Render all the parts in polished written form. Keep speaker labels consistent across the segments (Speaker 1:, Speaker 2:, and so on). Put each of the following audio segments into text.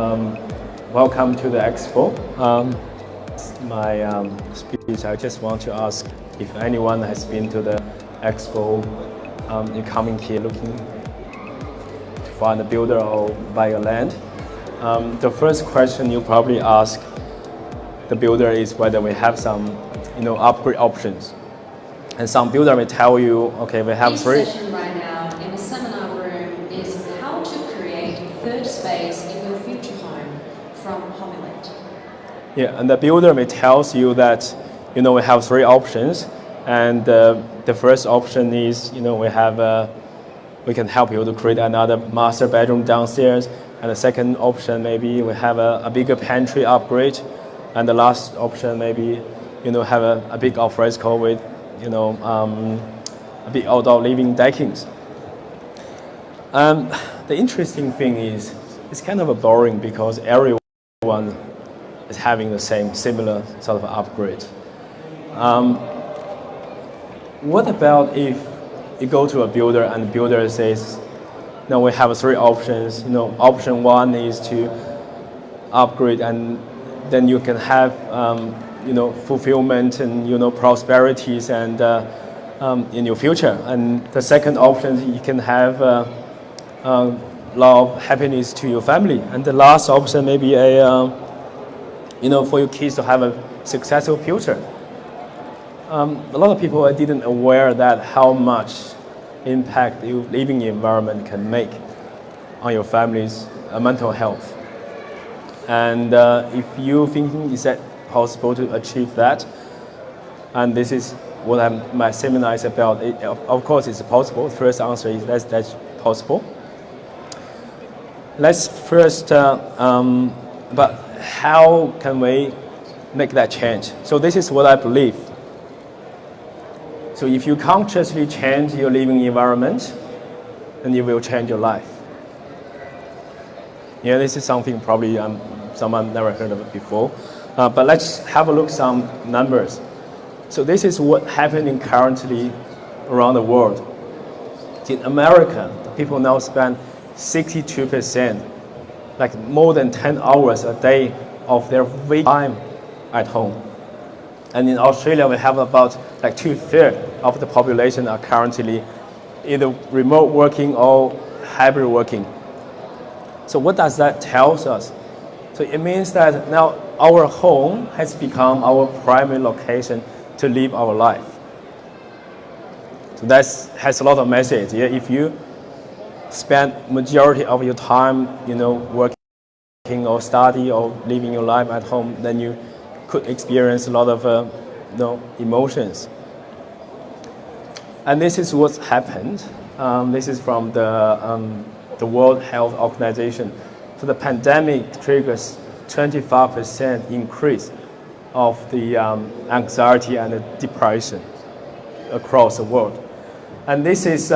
Speaker 1: welcome to the expo. My speech, I just want to ask if anyone has been to the expo, you're coming here looking to find a builder or buy a land. The first question you probably ask the builder is whether we have some, upgrade options. And some builder may tell you, okay, we have three.
Speaker 2: This session right now in the seminar room is how to create a third space in your future home from Homilate.
Speaker 1: Yeah, and the builder may tells you that, we have three options, and the first option is, we can help you to create another master bedroom downstairs, and the second option maybe we have a bigger pantry upgrade, and the last option maybe, have a big alfresco with, a big outdoor living deckings. The interesting thing is, it's kind of boring because everyone is having the similar sort of upgrade. What about if you go to a builder and the builder says, no, we have three options. Option one is to upgrade, and then you can have fulfillment and prosperities and in your future. And the second option, you can have love, happiness to your family. And the last option may be for your kids to have a successful future. A lot of people didn't aware that how much impact your living environment can make on your family's mental health. And if you thinking is that possible to achieve that, and this is what my seminar is about. Of course, it's possible. The first answer is that's possible. Let's first, but how can we make that change? So this is what I believe. So if you consciously change your living environment, then you will change your life. Yeah, this is something probably someone never heard of it before. But let's have a look at some numbers. So this is what's happening currently around the world. In America, people now spend 62%, like more than 10 hours a day of their waking time at home. And in Australia, we have about like 2/3 of the population are currently either remote working or hybrid working. So what does that tell us? So it means that now our home has become our primary location to live our life. So that has a lot of message. Yeah? If you spend majority of your time, working or study or living your life at home, then you could experience a lot of, emotions. And this is what's happened. This is from the World Health Organization. So the pandemic triggers 25% increase of the anxiety and the depression across the world. And this is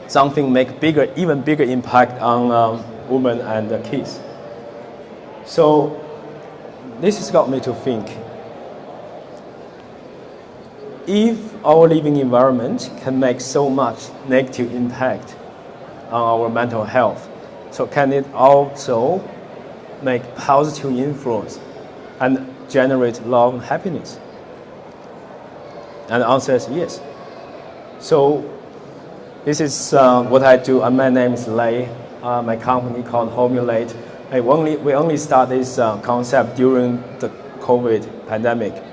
Speaker 1: something make even bigger impact on women and kids. So this has got me to think, if our living environment can make so much negative impact on our mental health, so can it also make positive influence and generate love and happiness? And the answer is yes. So this is what I do. My name is Lei. My company called Homilate. We only start this concept during the COVID pandemic.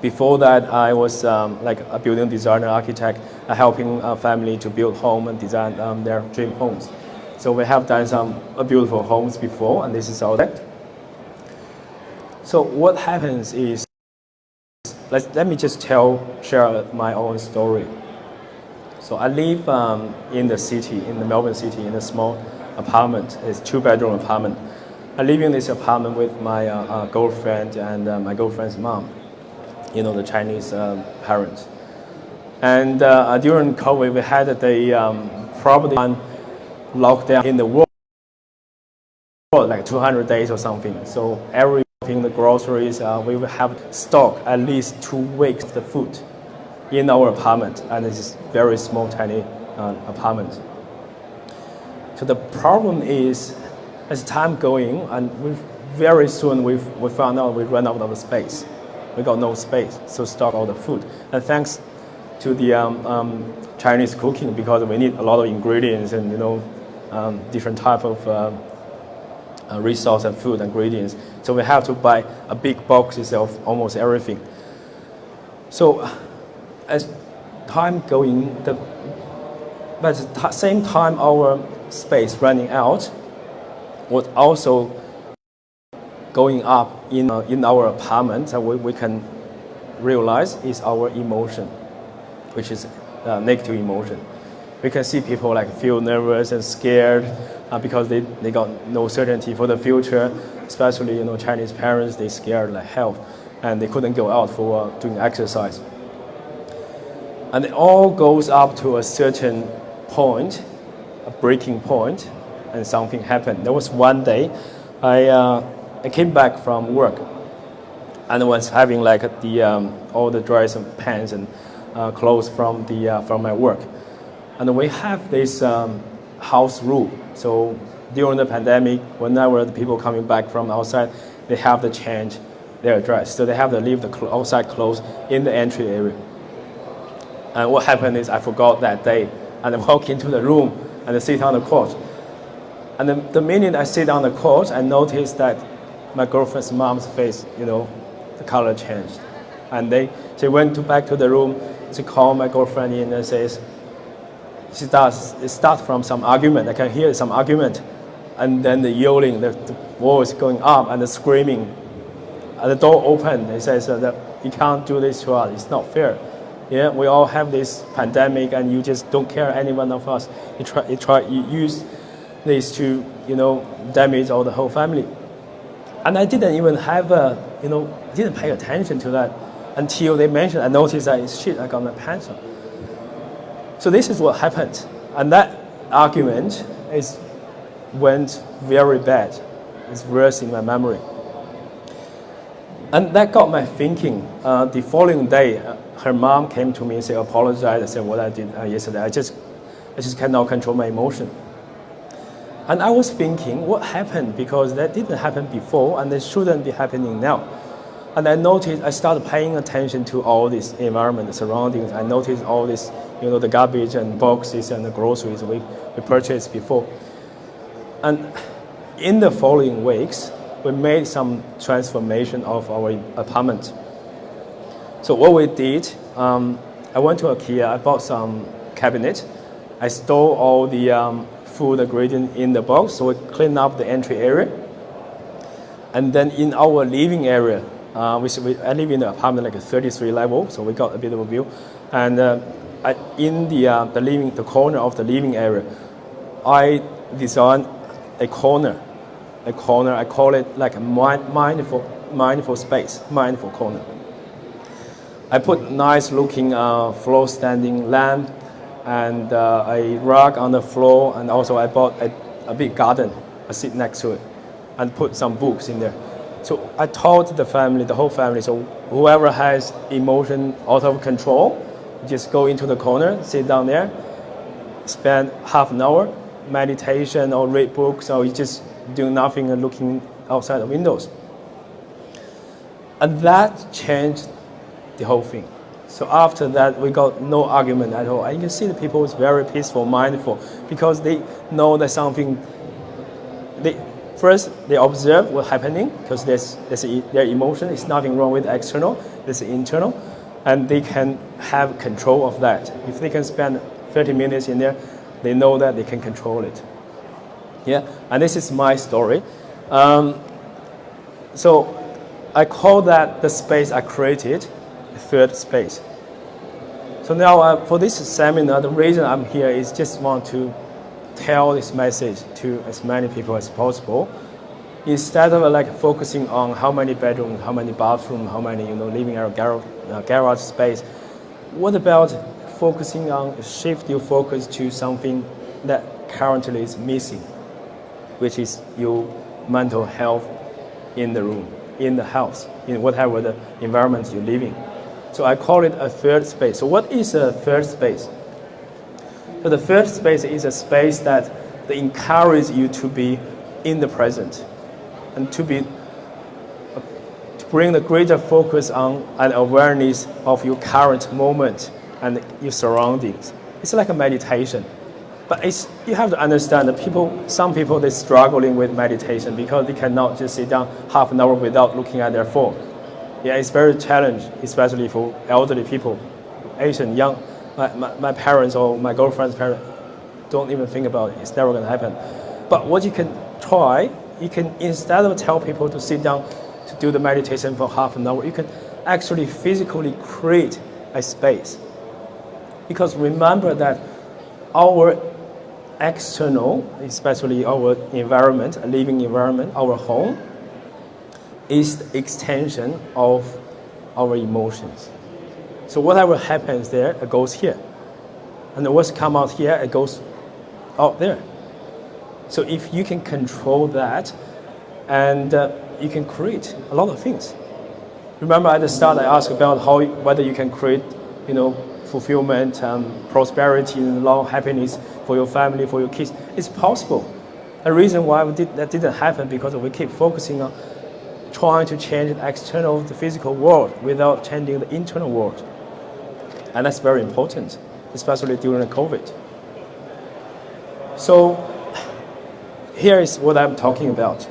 Speaker 1: Before that, I was like a building designer, architect, helping a family to build home and design their dream homes. So we have done some beautiful homes before, and this is our project. So what happens is, let me just share my own story. So I live in the city, in the Melbourne city, in a small apartment. It's 2-bedroom apartment. I live in this apartment with my girlfriend and my girlfriend's mom, the Chinese parents. And during COVID, we had probably one lockdown in the world, like 200 days or something. So everything, the groceries, we will have stock at least 2 weeks of the food in our apartment, and it's a very small, tiny apartment. So the problem is as time going, and very soon we found out we ran out of space. We got no space to stock all the food. And thanks to the Chinese cooking, because we need a lot of ingredients and different type of resource and food ingredients. So we have to buy a big boxes of almost everything. So as time going, but at the same time our space running out was also going up in our apartment, and we can realize is our emotion, which is negative emotion. We can see people like feel nervous and scared because they got no certainty for the future. Especially Chinese parents, they scared like hell, and they couldn't go out for doing exercise. And it all goes up to a certain point, a breaking point, and something happened. There was one day, I came back from work, and I was having like all the dries and pants and clothes from my work, and we have this house rule. So during the pandemic, whenever the people coming back from outside, they have to change their dress. So they have to leave the outside clothes in the entry area. And what happened is I forgot that day, and I walk into the room and I sit on the couch. And the minute I sit on the couch, I noticed that my girlfriend's mom's face, the color changed. And she went back to the room. She called my girlfriend in and says, it starts from some argument. I can hear some argument. And then the yelling, the voice going up and the screaming. And the door opened. It says that you can't do this to us. It's not fair. Yeah, we all have this pandemic, and you just don't care any one of us. You use this to damage all the whole family. And I didn't even have didn't pay attention to that until they mentioned. I noticed that shit, I got my pants on. So this is what happened, and that argument went very bad. It's worse in my memory, and that got my thinking. The following day, her mom came to me and said, apologize. I said what I did yesterday. I just cannot control my emotion. And I was thinking, what happened? Because that didn't happen before, and it shouldn't be happening now. And I started paying attention to all this environment, the surroundings. I noticed all this, the garbage and boxes and the groceries we purchased before. And in the following weeks, we made some transformation of our apartment. So what we did, I went to IKEA, I bought some cabinet. I store all the food ingredient in the box, so we clean up the entry area. And then in our living area, I live in an apartment like a 33 level, so we got a bit of a view. And in the corner of the living area, I designed a corner. I call it like a mindful space, mindful corner. I put nice looking floor standing lamp and a rug on the floor, and also I bought a big garden. I sit next to it and put some books in there. So I told the whole family, so whoever has emotion out of control, just go into the corner, sit down there, spend half an hour, meditation or read books, or you just do nothing and looking outside the windows. And that changed the whole thing. So after that, we got no argument at all. And you can see the people is very peaceful, mindful, because they know that something. First, they observe what's happening, because their emotion is nothing wrong with external, there's internal, and they can have control of that. If they can spend 30 minutes in there, they know that they can control it. Yeah, and this is my story. So I call that the space I created, third space. So now for this seminar, the reason I'm here is just want to tell this message to as many people as possible. Instead of focusing on how many bedrooms, how many bathrooms, how many living area, garage space, what about focusing on shift your focus to something that currently is missing, which is your mental health in the room, in the house, in whatever the environment you live in. So I call it a third space. So what is a third space? So the third space is a space that encourages you to be in the present, and to bring the greater focus on and awareness of your current moment and your surroundings. It's like a meditation. But you have to understand that some people, they're struggling with meditation because they cannot just sit down half an hour without looking at their phone. Yeah, it's very challenging, especially for elderly people, Asian, young. My parents or my girlfriend's parents don't even think about it. It's never going to happen. But what you can try, you can, instead of tell people to sit down to do the meditation for half an hour, you can actually physically create a space. Because remember that our external, especially our environment, a living environment, our home, is the extension of our emotions. So whatever happens there, it goes here. And what's come out here, it goes out there. So if you can control that, and you can create a lot of things. Remember at the start I asked about whether you can create, fulfillment, prosperity, and long happiness for your family, for your kids. It's possible. The reason why that didn't happen because we keep focusing on trying to change the external, the physical world without changing the internal world. And that's very important, especially during the COVID. So here is what I'm talking about.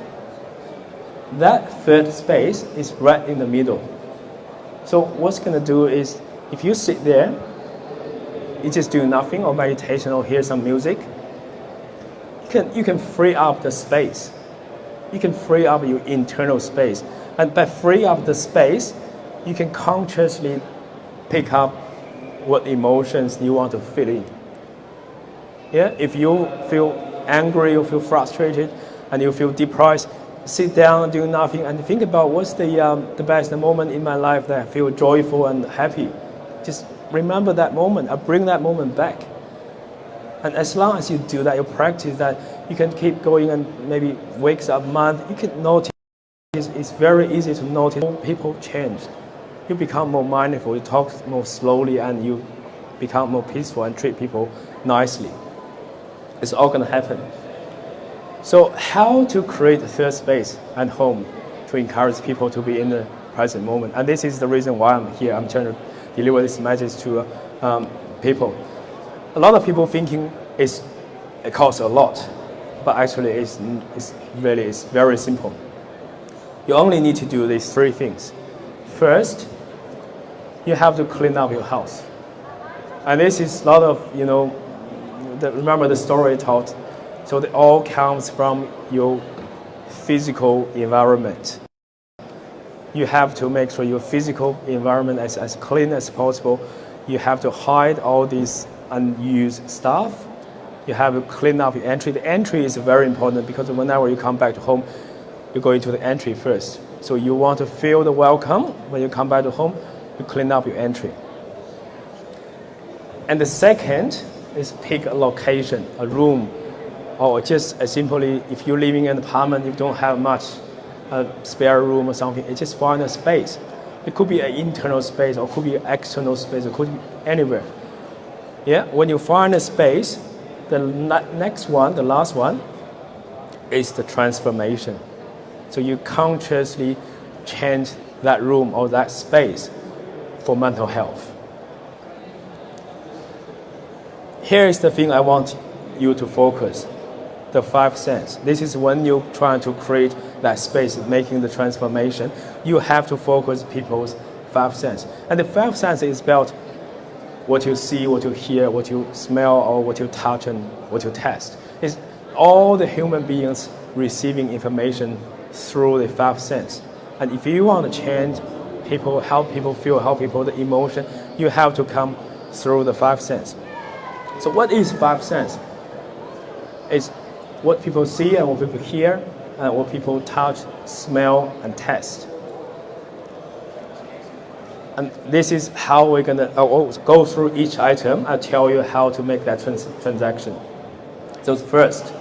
Speaker 1: That third space is right in the middle. So what's going to do is, if you sit there, you just do nothing or meditation or hear some music, you can free up the space. You can free up your internal space. And by free up the space, you can consciously pick up what emotions you want to feel in. Yeah? If you feel angry or feel frustrated and you feel depressed, sit down, do nothing, and think about what's the best moment in my life that I feel joyful and happy. Just remember that moment, bring that moment back. And as long as you do that, you practice that, you can keep going, and maybe weeks a month, you can notice, it's very easy to notice people change. You become more mindful, you talk more slowly, and you become more peaceful and treat people nicely. It's all going to happen. So how to create a third space at home to encourage people to be in the present moment. And this is the reason why I'm here. I'm trying to deliver this message to people. A lot of people thinking it costs a lot, but actually it's very simple. You only need to do these three things. First, you have to clean up your house. And this is a lot of, remember the story I taught. So it all comes from your physical environment. You have to make sure your physical environment is as clean as possible. You have to hide all these unused stuff. You have to clean up your entry. The entry is very important because whenever you come back to home, you go into the entry first. So you want to feel the welcome when you come back to home, you clean up your entry. And the second is pick a location, a room, or just simply, if you're living in an apartment, you don't have much spare room or something, you just find a space. It could be an internal space, or it could be an external space, it could be anywhere. Yeah, when you find a space, the next one, the last one, is the transformation. So you consciously change that room or that space for mental health. Here is the thing I want you to focus. The five senses. This is when you're trying to create that space, making the transformation. You have to focus people's five senses. And the five senses is about what you see, what you hear, what you smell, or what you touch, and what you taste. It's all the human beings receiving information through the five senses. And if you want to change people, help people feel, help people, the emotion, you have to come through the five senses. So what is five senses? It's what people see and what people hear, and what people touch, smell, and taste. And this is how we're going to go through each item. I'll tell you how to make that transaction. So first,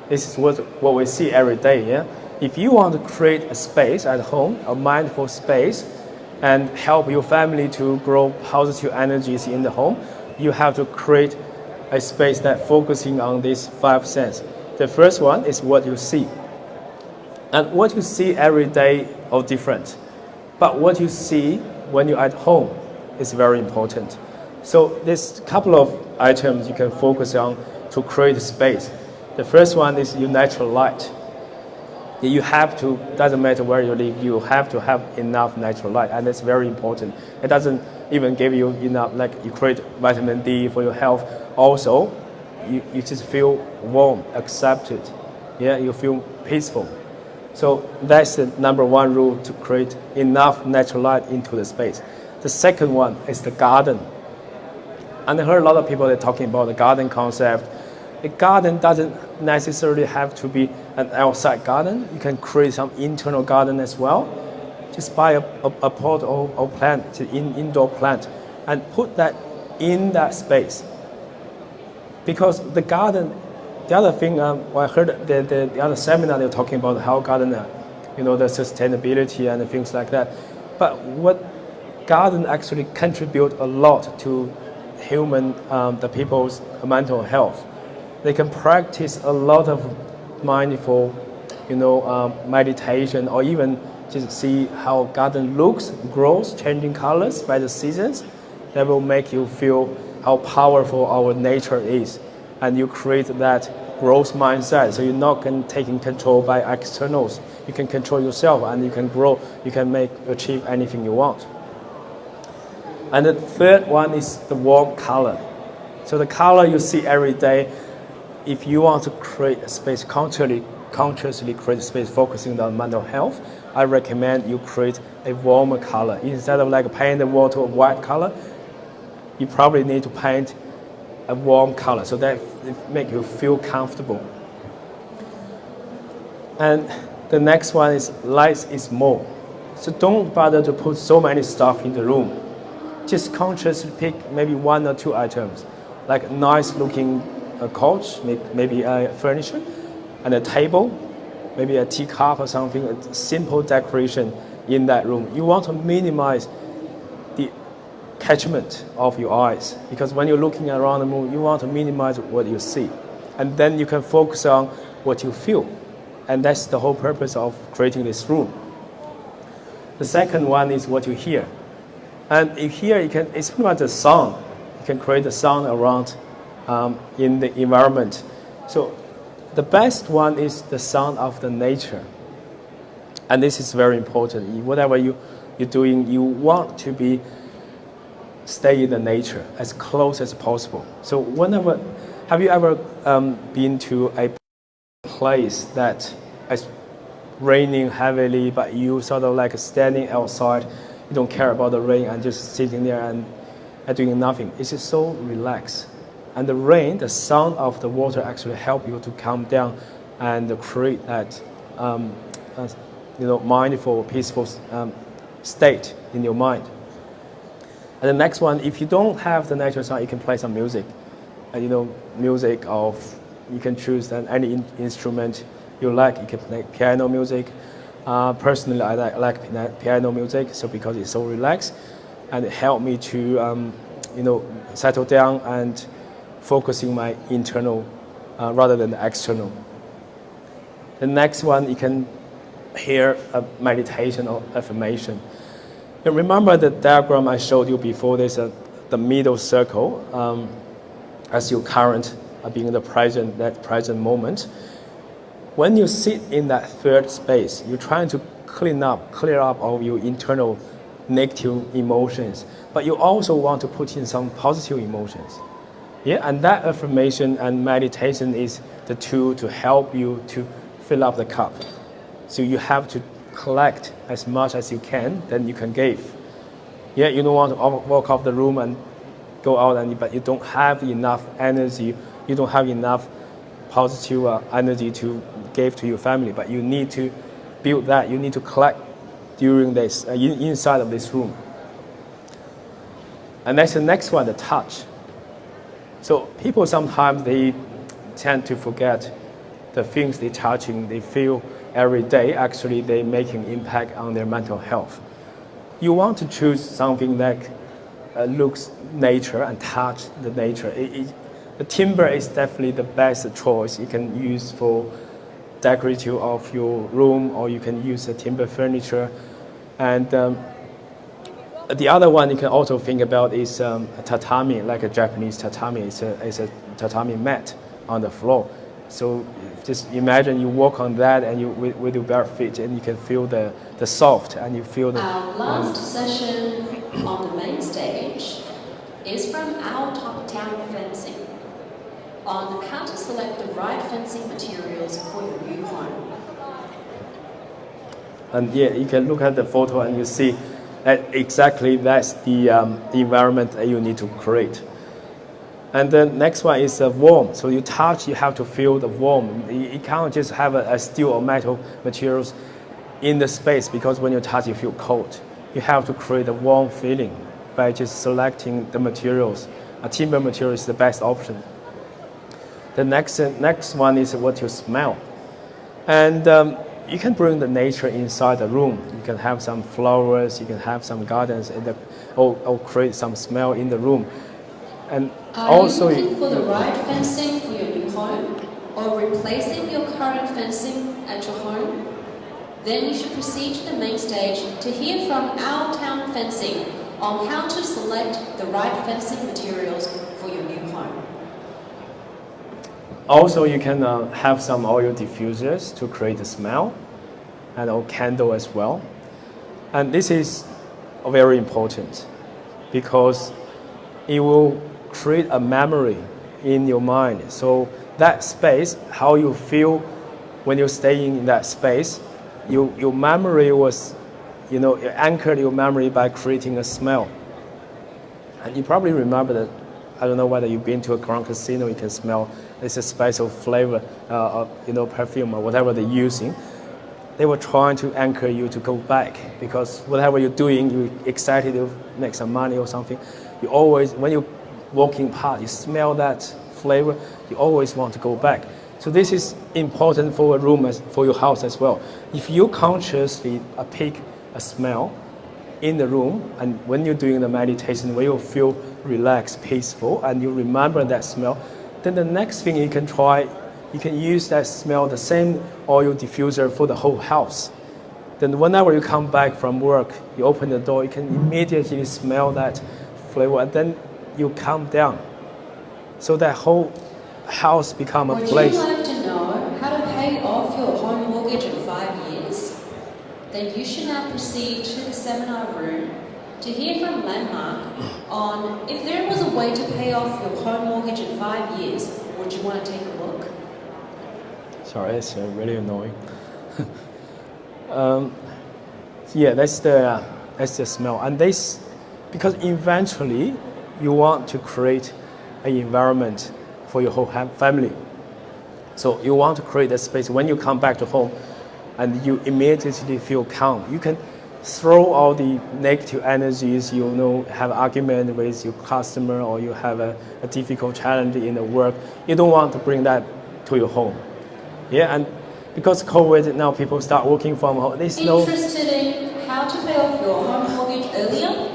Speaker 1: this is what we see every day. Yeah? If you want to create a space at home, a mindful space, and help your family to grow positive energies in the home, you have to create a space that focusing on these five senses. The first one is what you see. And what you see every day are different. But what you see when you're at home is very important. So there's a couple of items you can focus on to create space. The first one is your natural light. You have to, doesn't matter where you live, you have to have enough natural light, and it's very important. It doesn't even give you enough, like you create vitamin D for your health. Also, you just feel warm, accepted. Yeah, you feel peaceful. So that's the number one rule, to create enough natural light into the space. The second one is the garden. And I heard a lot of people, they're talking about the garden concept. A garden doesn't necessarily have to be an outside garden. You can create some internal garden as well. Just buy a pot or plant, an indoor plant, and put that in that space. Because the garden, the other thing, I heard the other seminar, they were talking about how garden, the sustainability and things like that. But what garden actually contribute a lot to human, the people's mental health. They can practice a lot of mindful, meditation, or even just see how garden looks, grows, changing colors by the seasons. That will make you feel how powerful our nature is, and you create that growth mindset. So you're not taking control by externals. You can control yourself, and you can grow. You can achieve anything you want. And the third one is the warm color. So the color you see every day. If you want to create a space, consciously create a space focusing on mental health, I recommend you create a warmer color. Instead of like paint the wall to a white color, you probably need to paint a warm color so that it make you feel comfortable. And the next one is less is more. So don't bother to put so many stuff in the room. Just consciously pick maybe one or two items, like nice looking a couch, maybe a furniture, and a table, maybe a teacup or something, a simple decoration in that room. You want to minimize the catchment of your eyes, because when you're looking around the room, you want to minimize what you see. And then you can focus on what you feel. And that's the whole purpose of creating this room. The second one is what you hear. And if here, it's pretty much a sound. You can create a sound around in the environment. So the best one is the sound of the nature. And this is very important. Whatever you're doing, you want to stay in the nature as close as possible. So have you ever been to a place that is raining heavily, but you sort of like standing outside, you don't care about the rain and just sitting there and doing nothing? It's just so relaxed. And the rain, the sound of the water actually help you to calm down and create that, mindful, peaceful state in your mind. And the next one, if you don't have the natural sound, you can play some music. Music of, you can choose any instrument you like. You can play piano music. Personally, I like piano music, so because it's so relaxed, and it helped me to, settle down and focusing my internal rather than the external. The next one, you can hear a meditation or affirmation. And remember the diagram I showed you before, there's the middle circle as your current being in the present moment. When you sit in that third space, you're trying to clear up all your internal negative emotions, but you also want to put in some positive emotions. Yeah, and that affirmation and meditation is the tool to help you to fill up the cup. So you have to collect as much as you can, then you can give. Yeah, you don't want to walk off the room and go out, but you don't have enough energy, you don't have enough positive energy to give to your family, but you need to build that, you need to collect during this, inside of this room. And that's the next one, the touch. So people sometimes, they tend to forget the things they're touching, they feel every day, actually they're making impact on their mental health. You want to choose something that looks nature and touch the nature. the timber is definitely the best choice. You can use for decorative of your room, or you can use the timber furniture. And the other one you can also think about is a tatami, like a Japanese tatami. It's a tatami mat on the floor. So just imagine you walk on that and you with your bare feet, and you can feel the soft, and you feel the.
Speaker 2: Our last session on the main stage is from our top-down fencing on how to select the right fencing materials for your new home.
Speaker 1: And yeah, you can look at the photo and you see that exactly that's the environment that you need to create. And the next one is warm. So you touch, you have to feel the warm. You can't just have a steel or metal materials in the space, because when you touch, you feel cold. You have to create a warm feeling by just selecting the materials. A timber material is the best option. The next one is what you smell. And you can bring the nature inside the room. You can have some flowers, you can have some gardens, or create some smell in the room. And also,
Speaker 2: are you looking for the right fencing for your new home, or replacing your current fencing at your home? Then you should proceed to the main stage to hear from our town fencing on how to select the right fencing materials for your new home.
Speaker 1: Also, you can have some oil diffusers to create the smell, and a candle as well. And this is very important because it will create a memory in your mind. So that space, how you feel when you're staying in that space, your memory was, you anchored your memory by creating a smell. And you probably remember that, I don't know whether you've been to a Crown Casino, you can smell, it's a special flavor, perfume or whatever they're using. They were trying to anchor you to go back, because whatever you're doing, you're excited to make some money or something. You always, when you're walking past, you smell that flavor, you always want to go back. So this is important for a room, for your house as well. If you consciously pick a smell in the room, and when you're doing the meditation, when you feel relaxed, peaceful, and you remember that smell, then the next thing you can try, you can use that smell, the same oil diffuser for the whole house. Then whenever you come back from work, you open the door, you can immediately smell that flavor, and then you calm down. So that whole house become a place.
Speaker 2: Would you like to know how to pay off your home mortgage in 5 years? Then you should now proceed to the seminar room to hear from Landmark on if there was a way to pay off your home mortgage in 5 years. Would you want to take a look?
Speaker 1: Sorry, it's really annoying. Yeah, that's the smell, and this, because eventually you want to create an environment for your whole family. So you want to create a space when you come back to home, and you immediately feel calm. You can throw all the negative energies. Have an argument with your customer, or you have a difficult challenge in the work. You don't want to bring that to your home. Yeah, and because COVID, now people start working from home.
Speaker 2: Interested in how to pay off your home mortgage earlier?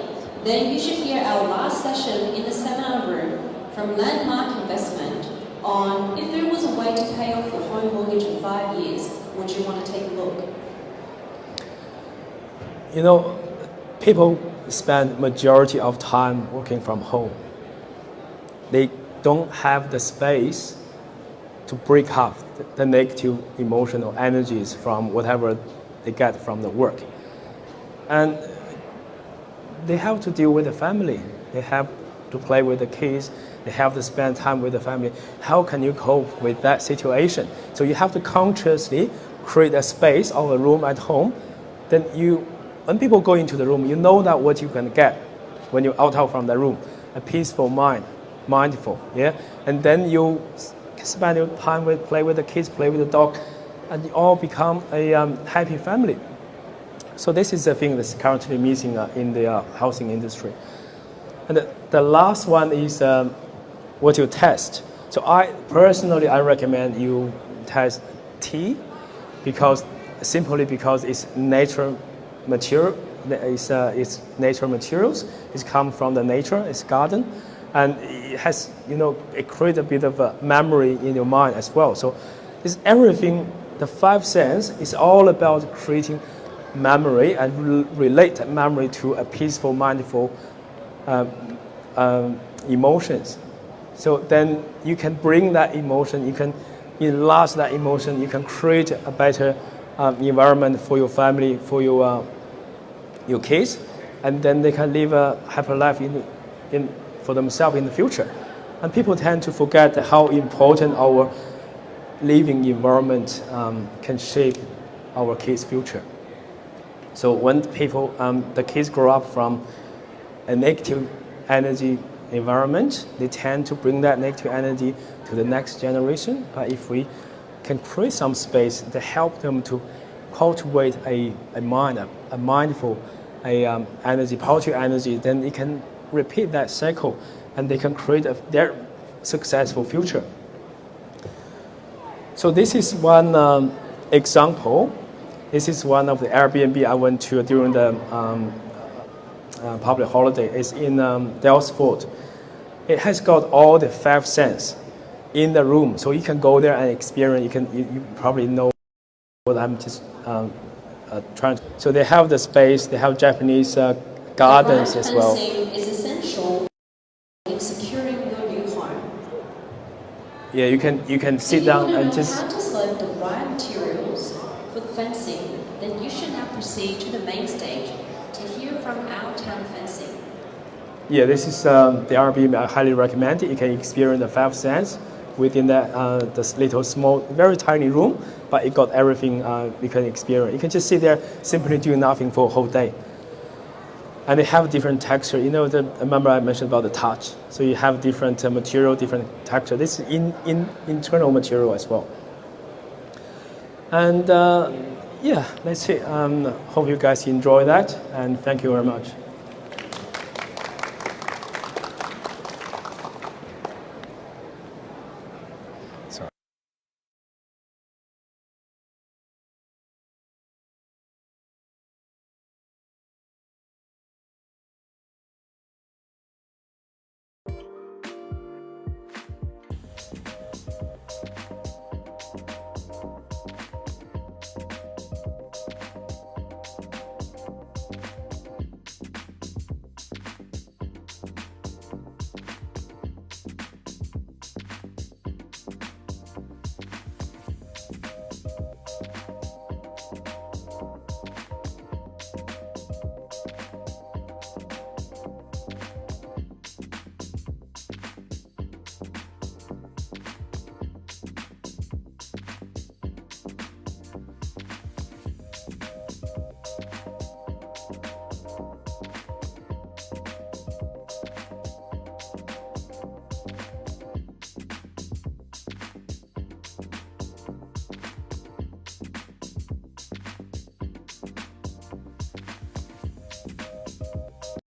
Speaker 2: Then you should hear our last session in the seminar room from Landmark Investment on if there was a way to pay off your home mortgage in 5 years. Would you want to take a look?
Speaker 1: People spend majority of time working from home. They don't have the space to break up the negative emotional energies from whatever they get from the work. And they have to deal with the family. They have to play with the kids. They have to spend time with the family. How can you cope with that situation? So you have to consciously create a space or a room at home. Then when people go into the room, you know that what you can get when you're out from the room, a peaceful mind, mindful, yeah? And then you spend your time play with the kids, play with the dog, and you all become a happy family. So this is the thing that's currently missing in the housing industry. And the last one is what you test. So I recommend you test tea, simply because it's natural material. It's nature materials. It's come from the nature. It's garden, and it has, it creates a bit of a memory in your mind as well. So it's everything. The five senses is all about creating memory and relate that memory to a peaceful, mindful emotions. So then you can bring that emotion, you can enlarge that emotion, you can create a better environment for your family, for your kids, and then they can live a happy life for themselves in the future. And people tend to forget how important our living environment can shape our kids' future. So when the kids grow up from a negative energy environment, they tend to bring that negative energy to the next generation. But if we can create some space to help them to cultivate a mind, a mindful, energy, positive energy, then it can repeat that cycle, and they can create their successful future. So this is one example. This is one of the Airbnb I went to during the public holiday. It's in Dallas Fort. It has got all the five senses in the room, so you can go there and experience. You probably know what I'm just trying to. So they have the space. They have Japanese gardens as well.
Speaker 2: Fencing is essential in securing your new home.
Speaker 1: Yeah, you can sit down and just.
Speaker 2: If you want to know how to select the right materials for the fencing, then you should now proceed to the main stage to hear from our town fencing.
Speaker 1: Yeah, this is the Airbnb. I highly recommend it. You can experience the five senses within this little small, very tiny room, but it got everything you can experience. You can just sit there simply doing nothing for a whole day. And they have different texture. Remember I mentioned about the touch. So you have different material, different texture. This is internal material as well. And yeah, let's see. Hope you guys enjoy that, and thank you very much.